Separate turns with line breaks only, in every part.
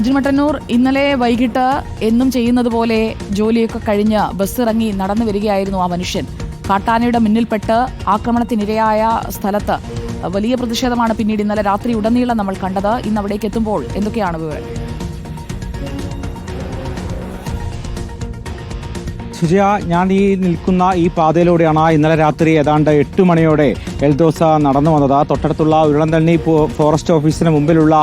അർജുൻ മട്ടന്നൂർ ഇന്നലെ വൈകിട്ട് എന്നും ചെയ്യുന്നത് പോലെ ജോലിയൊക്കെ കഴിഞ്ഞ് ബസ്സിറങ്ങി നടന്നു വരികയായിരുന്നു ആ മനുഷ്യൻ. കാട്ടാനയുടെ മുന്നിൽപ്പെട്ട് ആക്രമണത്തിനിരയായ സ്ഥലത്ത് വലിയ പ്രതിഷേധമാണ് പിന്നീട് ഇന്നലെ രാത്രി ഉടനീളം നമ്മൾ കണ്ടത്. ഇന്ന് അവിടേക്ക് എത്തുമ്പോൾ എന്തൊക്കെയാണ് വിവരം?
സുജയ, ഞാൻ നിൽക്കുന്ന ഈ പാതയിലൂടെയാണ് ഇന്നലെ രാത്രി ഏതാണ്ട് 8 മണിയോടെ എൽദോസ നടന്നു വന്നത്. തൊട്ടടുത്തുള്ള ഉരുളന്തണ്ണി ഫോറസ്റ്റ് ഓഫീസിന് മുമ്പിലുള്ള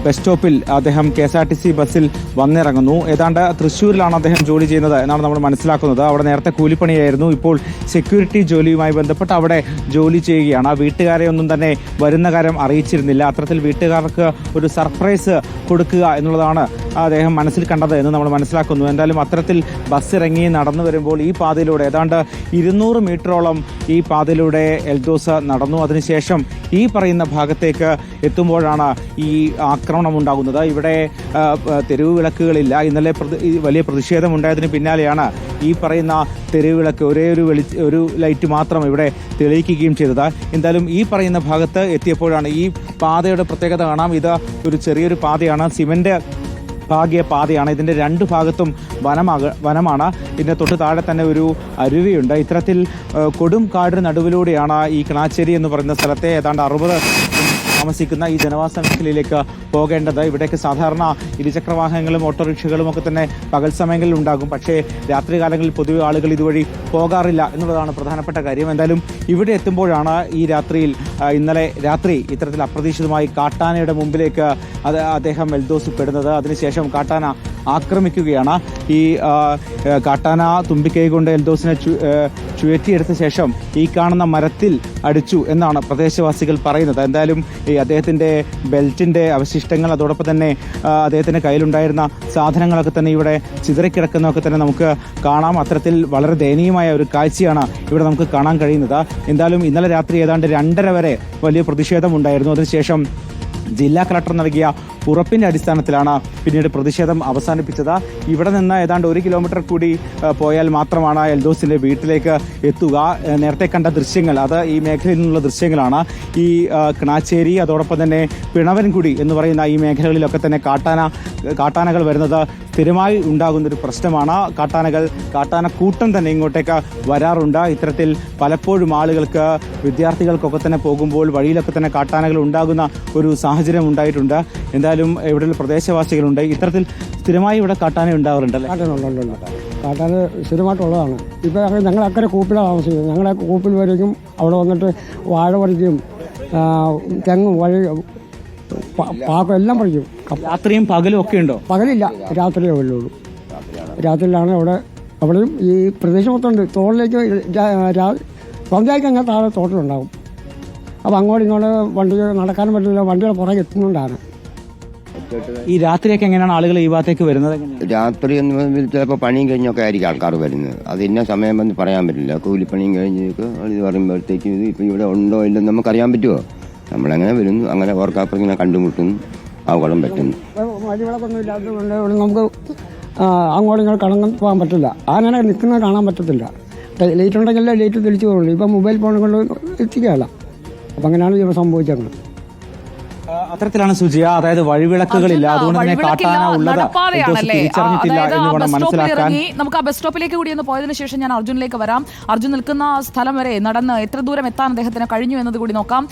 ബസ് സ്റ്റോപ്പിൽ അദ്ദേഹം KSRTC ബസ്സിൽ വന്നിറങ്ങുന്നു. ഏതാണ്ട് തൃശ്ശൂരിലാണ് അദ്ദേഹം ജോലി ചെയ്യുന്നത് എന്നാണ് നമ്മൾ മനസ്സിലാക്കുന്നത്. അവിടെ നേരത്തെ കൂലിപ്പണിയായിരുന്നു. ഇപ്പോൾ സെക്യൂരിറ്റി ജോലിയുമായി ബന്ധപ്പെട്ട് അവിടെ ജോലി ചെയ്യുകയാണ്. വീട്ടുകാരെ ഒന്നും തന്നെ വരുന്ന കാര്യം അറിയിച്ചിരുന്നില്ല. അത്തരത്തിൽ വീട്ടുകാർക്ക് ഒരു സർപ്രൈസ് കൊടുക്കുക എന്നുള്ളതാണ് അദ്ദേഹം മനസ്സിൽ കണ്ടത് എന്ന് നമ്മൾ മനസ്സിലാക്കുന്നു. എന്തായാലും അത്തരത്തിൽ ബസ് ഇറങ്ങി നടന്നു വരുമ്പോൾ ഈ പാതയിലൂടെ ഏതാണ്ട് 200 മീറ്ററോളം ഈ പാതയിലൂടെ എൽദോസ നടന്നു. അതിനുശേഷം ഈ പറയുന്ന ഭാഗത്തേക്ക് എത്തുമ്പോഴാണ് ഈ ആക്രമണം ഉണ്ടാകുന്നത്. ഇവിടെ തെരുവ് വിളക്കുകളില്ല. ഇന്നലെ വലിയ പ്രതിഷേധം ഉണ്ടായതിന് പിന്നാലെയാണ് ഈ പറയുന്ന തെരുവ് വിളക്ക് ഒരു ലൈറ്റ് മാത്രം ഇവിടെ തെളിയിക്കുകയും ചെയ്തത്. എന്തായാലും ഈ പറയുന്ന ഭാഗത്ത് എത്തിയപ്പോഴാണ് ഈ പാതയുടെ പ്രത്യേകത കാണാം. ഇത് ഒരു ചെറിയൊരു പാതയാണ്, സിമന്റ് ഭാഗ്യ പാതയാണ്. ഇതിന്റെ 2 ഭാഗത്തും വനമാണ്. ഇതിന്റെ തൊട്ട് താഴെ തന്നെ ഒരു അരുവിയുണ്ട്. ഇത്തരത്തിൽ കൊടും കാടിന് നടുവിലൂടെയാണ് ഈ കിണാശ്ശേരി എന്ന് പറയുന്ന സ്ഥലത്തെ ഏതാണ്ട് 60 താമസിക്കുന്ന ഈ ജനവാസ മേഖലയിലേക്ക് പോകേണ്ടത്. ഇവിടേക്ക് സാധാരണ ഇരുചക്രവാഹനങ്ങളും ഓട്ടോറിക്ഷകളും ഒക്കെ തന്നെ പകൽ സമയങ്ങളിൽ ഉണ്ടാകും. പക്ഷേ രാത്രികാലങ്ങളിൽ പൊതുവെ ആളുകൾ ഇതുവഴി പോകാറില്ല എന്നുള്ളതാണ് പ്രധാനപ്പെട്ട കാര്യം. എന്തായാലും ഇവിടെ എത്തുമ്പോഴാണ് ഈ രാത്രിയിൽ ഇന്നലെ രാത്രി ഇത്തരത്തിൽ അപ്രതീക്ഷിതമായി കാട്ടാനയുടെ മുമ്പിലേക്ക് അദ്ദേഹം എൽദോസ് പെടുന്നത്. അതിനുശേഷം കാട്ടാന ആക്രമിക്കുകയാണ്. ഈ കാട്ടാന തുമ്പിക്കൈ കൊണ്ട് എൽദോസിനെ ചുഴറ്റിയെടുത്ത ശേഷം ഈ കാണുന്ന മരത്തിൽ അടിച്ചു എന്നാണ് പ്രദേശവാസികൾ പറയുന്നത്. എന്തായാലും ഈ അദ്ദേഹത്തിന്റെ ബെൽറ്റിന്റെ അവശിഷ്ടങ്ങൾ, അതോടൊപ്പം തന്നെ അദ്ദേഹത്തിന്റെ കയ്യിലുണ്ടായിരുന്ന സാധനങ്ങളൊക്കെ തന്നെ ഇവിടെ ചിതറിക്കിടക്കുന്നതൊക്കെ തന്നെ നമുക്ക് കാണാം. അത്തരത്തിൽ വളരെ ദയനീയമായ ഒരു കാഴ്ചയാണ് ഇവിടെ നമുക്ക് കാണാൻ കഴിയുന്നത്. എന്തായാലും ഇന്നലെ രാത്രി ഏതാണ്ട് 2:30 വരെ വലിയ പ്രതിഷേധമുണ്ടായിരുന്നു. അതിനുശേഷം ജില്ലാ കളക്ടർ നൽകിയ ഉറപ്പിന്റെ അടിസ്ഥാനത്തിലാണ് പിന്നീട് പ്രതിഷേധം അവസാനിപ്പിച്ചത്. ഇവിടെ നിന്ന് ഏതാണ്ട് 1 കിലോമീറ്റർ കൂടി പോയാൽ മാത്രമാണ് എൽദോസിന്റെ വീട്ടിലേക്ക് എത്തുക. നേരത്തെ കണ്ട ദൃശ്യങ്ങൾ അത് ഈ മേഖലയിൽ നിന്നുള്ള ദൃശ്യങ്ങളാണ്. ഈ കിണാശ്ശേരി, അതോടൊപ്പം തന്നെ പിണവൻകുടി എന്ന് പറയുന്ന ഈ മേഖലകളിലൊക്കെ തന്നെ കാട്ടാനകൾ വരുന്നത് സ്ഥിരമായി ഉണ്ടാകുന്നൊരു പ്രശ്നമാണ്. കാട്ടാനക്കൂട്ടം തന്നെ ഇങ്ങോട്ടേക്ക് വരാറുണ്ട്. ഇത്തരത്തിൽ പലപ്പോഴും ആളുകൾക്ക്, വിദ്യാർത്ഥികൾക്കൊക്കെ തന്നെ പോകുമ്പോൾ വഴിയിലൊക്കെ തന്നെ കാട്ടാനകൾ ഉണ്ടാകുന്ന ഒരു സാഹചര്യം ഉണ്ടായിട്ടുണ്ട്. എന്തായാലും ഇവിടെയുള്ള പ്രദേശവാസികളുണ്ട്. ഇത്തരത്തിൽ സ്ഥിരമായി ഇവിടെ കാട്ടാന ഉണ്ടാവാറുണ്ടല്ലേ?
കാട്ടാന സ്ഥിരമായിട്ടുള്ളതാണ്. ഇപ്പോൾ ഞങ്ങൾ അക്കരെ കൂപ്പിലാണ് താമസിക്കുന്നത്. ഞങ്ങളെ കൂപ്പിൽ വരയ്ക്കും അവിടെ വന്നിട്ട് വാഴ പറിക്കും, തെങ്ങും വഴി പാകം എല്ലാം പറിക്കും.
രാത്രിയും പകലും ഒക്കെ ഉണ്ടോ?
പകലില്ല, രാത്രിയേ ഉള്ളൂ. രാത്രിയിലാണ് അവിടെയും ഈ പ്രദേശം മൊത്തമുണ്ട്. തോളിലേക്ക് സന്ധ്യയ്ക്ക് അങ്ങനെ താഴെ തോട്ടിലുണ്ടാകും. അപ്പോൾ അങ്ങോട്ടും ഇങ്ങോട്ട് വണ്ടികൾ നടക്കാനും പറ്റില്ല, വണ്ടികൾ പുറകെ എത്തുന്നുണ്ടാണ്.
ഈ രാത്രിയൊക്കെ എങ്ങനെയാണ് ആളുകൾ ഈ ഭാഗത്തേക്ക് വരുന്നത്?
രാത്രി എന്ന് ചിലപ്പോൾ പണിയും കഴിഞ്ഞൊക്കെ ആയിരിക്കും ആൾക്കാർ വരുന്നത്. അത് ഇന്ന സമയം വന്ന് പറയാൻ പറ്റില്ല. കൂലിപ്പണിയും കഴിഞ്ഞൊക്കെ ഇത് പറയുമ്പോഴത്തേക്കും ഇത് ഇപ്പം ഇവിടെ ഉണ്ടോ ഇല്ലെന്ന് നമുക്കറിയാൻ പറ്റുമോ? നമ്മളങ്ങനെ വരുന്നു, അങ്ങനെ ഓർക്കാപ്പം ഇങ്ങനെ കണ്ടുമുട്ടുന്നു, അപകടം പറ്റുന്നു.
വഴിവിളക്കൊന്നും ഇല്ലാത്തതുകൊണ്ട് നമുക്ക് അങ്ങോട്ടും ഇങ്ങോട്ട് കടന്നു പോകാൻ പറ്റില്ല. അങ്ങനെ നിൽക്കുന്നത് കാണാൻ പറ്റത്തില്ല. ലൈറ്റ് ഉണ്ടെങ്കിലേ ലൈറ്റ് തെളിച്ചു പോകുള്ളൂ. ഇപ്പം മൊബൈൽ ഫോൺ കൊണ്ട് എത്തിക്കുകയല്ല. അപ്പം അങ്ങനെയാണ് ഇപ്പോൾ സംഭവിച്ചത്.
അത്തരത്തിലാണ് സുജിയ. അതായത് വഴിവിളക്കുകളില്ല, അതുകൊണ്ട് തന്നെ കാട്ടാന ഉള്ളത് തിരിച്ചറിഞ്ഞിട്ടില്ല എന്ന് വേണം മനസ്സിലാക്കാൻ.
നമുക്ക് ആ ബസ് സ്റ്റോപ്പിലേക്ക് കൂടി ഒന്ന് പോയതിനു ശേഷം ഞാൻ അർജുനിലേക്ക് വരാം. അർജുൻ നിൽക്കുന്ന സ്ഥലം വരെ നടന്ന് എത്ര ദൂരം എത്താൻ അദ്ദേഹത്തിന് കഴിഞ്ഞു എന്നത് കൂടി നോക്കാം.